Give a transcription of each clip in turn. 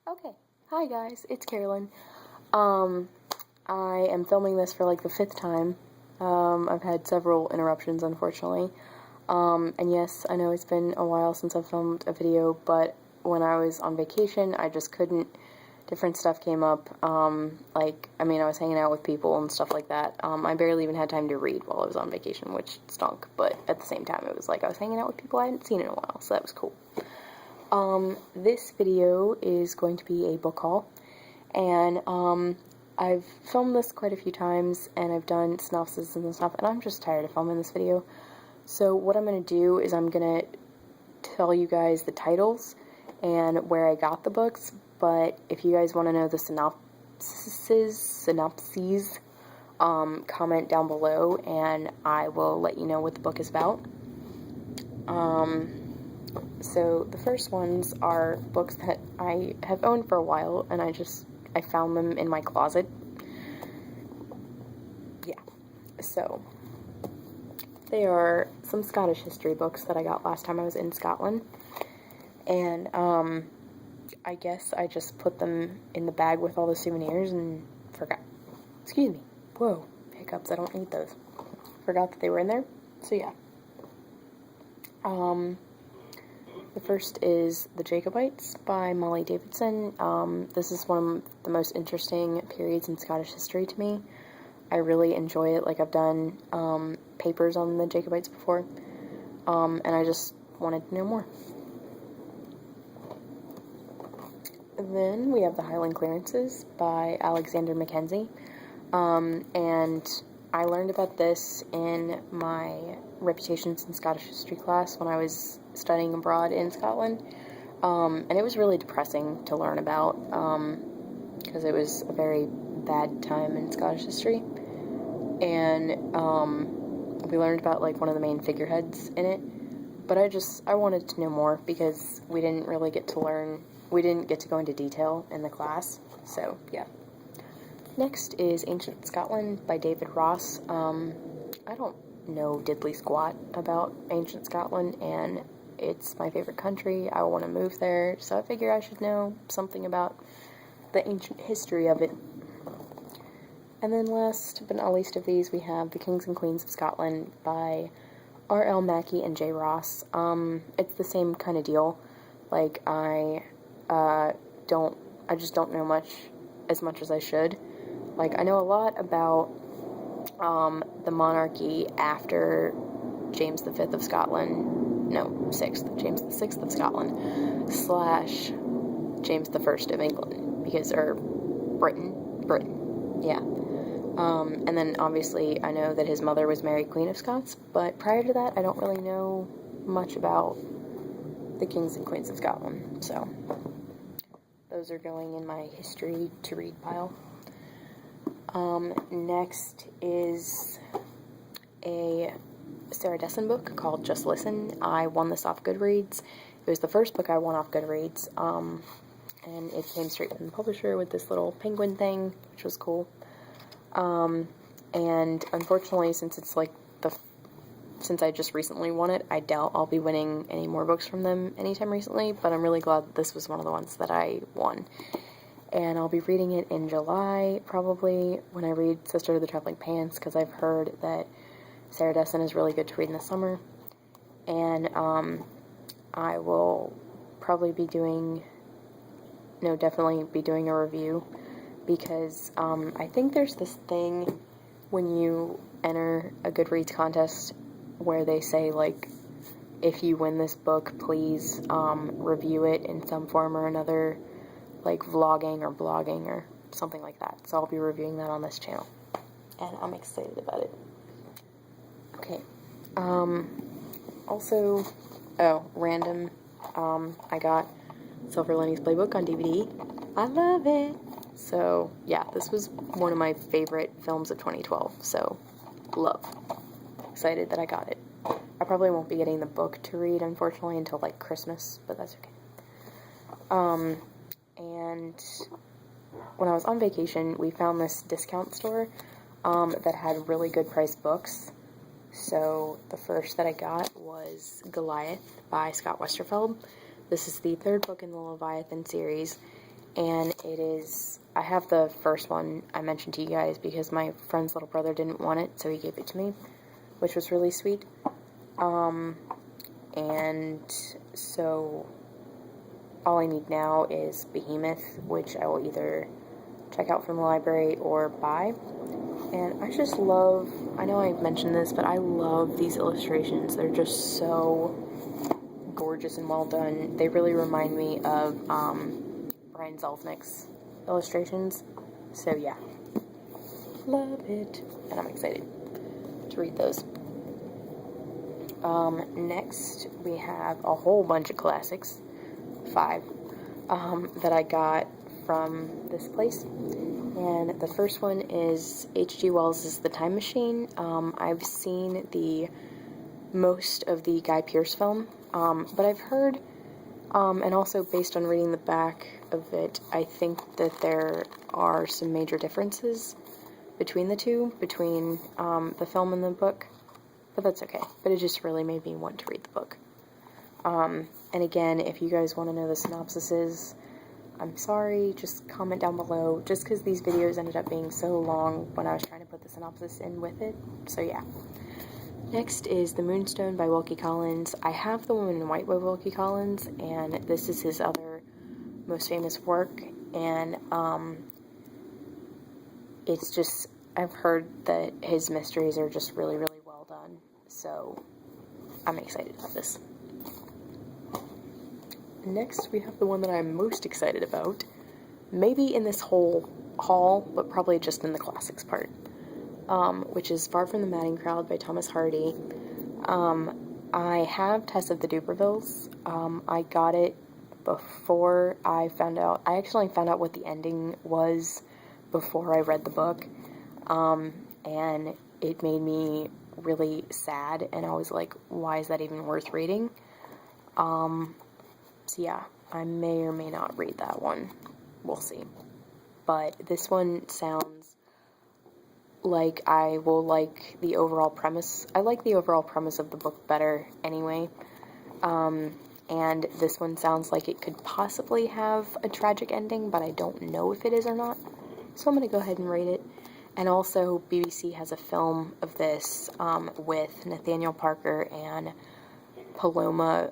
Okay. Hi guys, it's Carolyn. I am filming this for like the fifth time. I've had several interruptions, unfortunately. And yes, I know it's been a while since I've filmed a video, but when I was on vacation, I just couldn't. Different stuff came up. I was hanging out with people and stuff like that. I barely even had time to read while I was on vacation, which stunk, but at the same time, it was like I was hanging out with people I hadn't seen in a while, so that was cool. This video is going to be a book haul, and I've filmed this quite a few times, and I've done synopsis and stuff, and I'm just tired of filming this video. So what I'm going to do is I'm going to tell you guys the titles and where I got the books, but if you guys want to know the synopses, comment down below, and I will let you know what the book is about. So the first ones are books that I have owned for a while, and I found them in my closet. Yeah. So they are some Scottish history books that I got last time I was in Scotland. And I guess I just put them in the bag with all the souvenirs and forgot. Excuse me. Whoa. Hiccups. I don't need those. Forgot that they were in there. So yeah. The first is The Jacobites by Molly Davidson. This is one of the most interesting periods in Scottish history to me. I really enjoy it. Like, I've done papers on the Jacobites before, and I just wanted to know more. And then we have The Highland Clearances by Alexander Mackenzie, and I learned about this in my Reputations in Scottish History class when I was studying abroad in Scotland, and it was really depressing to learn about, because it was a very bad time in Scottish history, and we learned about, like, one of the main figureheads in it, but I wanted to know more, because we didn't get to go into detail in the class, so, yeah. Next is Ancient Scotland by David Ross. I don't know diddly squat about Ancient Scotland, and it's my favorite country. I want to move there, so I figure I should know something about the ancient history of it. And then last but not least of these, we have The Kings and Queens of Scotland by R.L. Mackey and J. Ross. It's the same kind of deal. Like, I just don't know as much as I should. Like, I know a lot about the monarchy after James V of Scotland, no, James VI of Scotland, / James I of England, or Britain, yeah. And then obviously I know that his mother was Mary Queen of Scots, but prior to that I don't really know much about the Kings and Queens of Scotland, so those are going in my history to read pile. Next is a Sarah Dessen book called Just Listen. I won this off Goodreads. It was the first book I won off Goodreads, and it came straight from the publisher with this little penguin thing, which was cool. And unfortunately, since I just recently won it, I doubt I'll be winning any more books from them anytime recently, but I'm really glad that this was one of the ones that I won. And I'll be reading it in July, probably, when I read Sister of the Traveling Pants, because I've heard that Sarah Dessen is really good to read in the summer. And I will probably definitely be doing a review, because I think there's this thing when you enter a Goodreads contest where they say, like, if you win this book, please review it in some form or another, like vlogging or blogging or something like that. So I'll be reviewing that on this channel, and I'm excited about it. Okay. Also, random, I got Silver Linings Playbook on DVD. I love it. So yeah, this was one of my favorite films of 2012, so love. Excited that I got it. I probably won't be getting the book to read, unfortunately, until like Christmas, but that's okay. And when I was on vacation, we found this discount store that had really good priced books. So the first that I got was Goliath by Scott Westerfeld. This is the third book in the Leviathan series, and I have the first one I mentioned to you guys because my friend's little brother didn't want it, so he gave it to me, which was really sweet. And so all I need now is Behemoth, which I will either check out from the library or buy. And I just love, I know I've mentioned this, but I love these illustrations. They're just so gorgeous and well done. They really remind me of Brian Zelznick's illustrations. So yeah, love it. And I'm excited to read those. Next, we have a whole bunch of classics, 5, that I got from this place. And the first one is H.G. Wells' The Time Machine. I've seen most of the Guy Pearce film, but I've heard, and also based on reading the back of it, I think that there are some major differences between the two, between the film and the book. But that's okay. But it just really made me want to read the book. And again, if you guys want to know the synopsises, I'm sorry, just comment down below, just because these videos ended up being so long when I was trying to put the synopsis in with it. So yeah. Next is The Moonstone by Wilkie Collins. I have The Woman in White by Wilkie Collins, and this is his other most famous work, and it's just, I've heard that his mysteries are just really, really well done, so I'm excited about this. Next, we have the one that I'm most excited about, maybe in this whole haul, but probably just in the classics part, which is Far from the Madding Crowd by Thomas Hardy. I have Tess of the Dupervilles. I got it before I actually found out what the ending was before I read the book, and it made me really sad, and I was like, why is that even worth reading? So yeah, I may or may not read that one. We'll see. But this one sounds like I will like the overall premise. I like the overall premise of the book better anyway. And this one sounds like it could possibly have a tragic ending, but I don't know if it is or not. So I'm going to go ahead and rate it. And also, BBC has a film of this with Nathaniel Parker and Paloma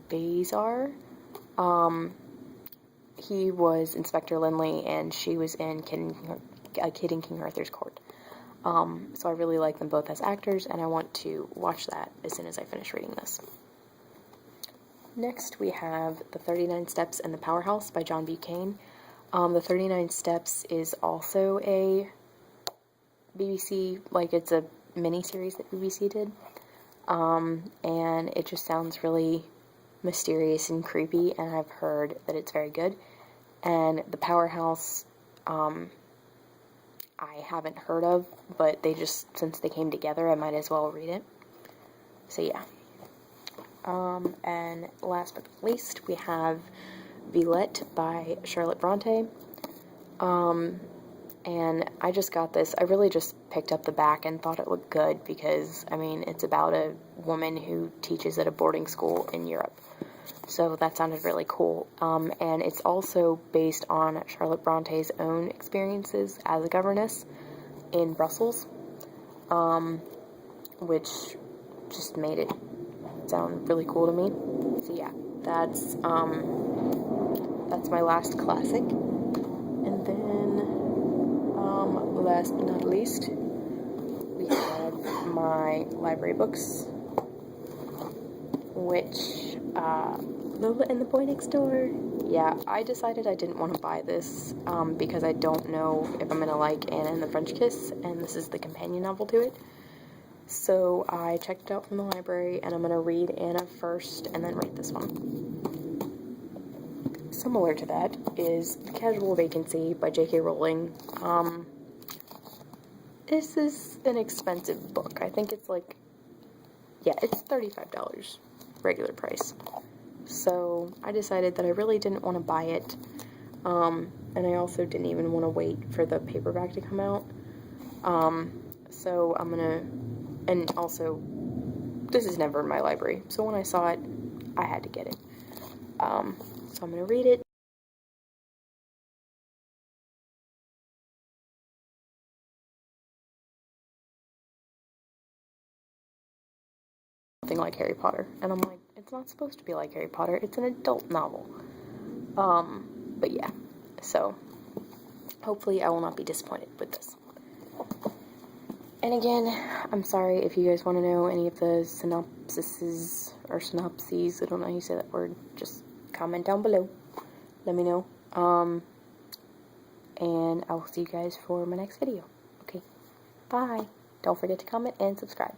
Bazar. He was Inspector Lindley, and she was in A Kid in King Arthur's Court. So I really like them both as actors, and I want to watch that as soon as I finish reading this. Next, we have The 39 Steps and the Powerhouse by John Buchanan. The 39 Steps is also a BBC, it's a mini-series that BBC did. And it just sounds really mysterious and creepy, and I've heard that it's very good. And The Powerhouse, I haven't heard of, but since they came together, I might as well read it. So yeah. And last but not least, we have Villette by Charlotte Bronte. And I just got this. I really just picked up the back and thought it looked good because, it's about a woman who teaches at a boarding school in Europe. So that sounded really cool. And it's also based on Charlotte Bronte's own experiences as a governess in Brussels, which just made it sound really cool to me. So yeah, that's my last classic. And then, last but not least, we have my library books, which, Lola and the Boy Next Door. Yeah, I decided I didn't want to buy this, because I don't know if I'm going to like Anna and the French Kiss, and this is the companion novel to it. So I checked it out from the library, and I'm going to read Anna first, and then read this one. Similar to that is The Casual Vacancy by J.K. Rowling. This is an expensive book. I think it's it's $35 regular price. So I decided that I really didn't want to buy it, and I also didn't even want to wait for the paperback to come out. So I'm gonna, and also, this is never in my library, so when I saw it, I had to get it. So I'm gonna read it. something like Harry Potter. And I'm like, it's not supposed to be like Harry Potter. It's an adult novel. But yeah. So, hopefully I will not be disappointed with this. And again, I'm sorry if you guys want to know any of the synopses, I don't know how you say that word, just comment down below, let me know, and I will see you guys for my next video. Okay, bye. Don't forget to comment and subscribe.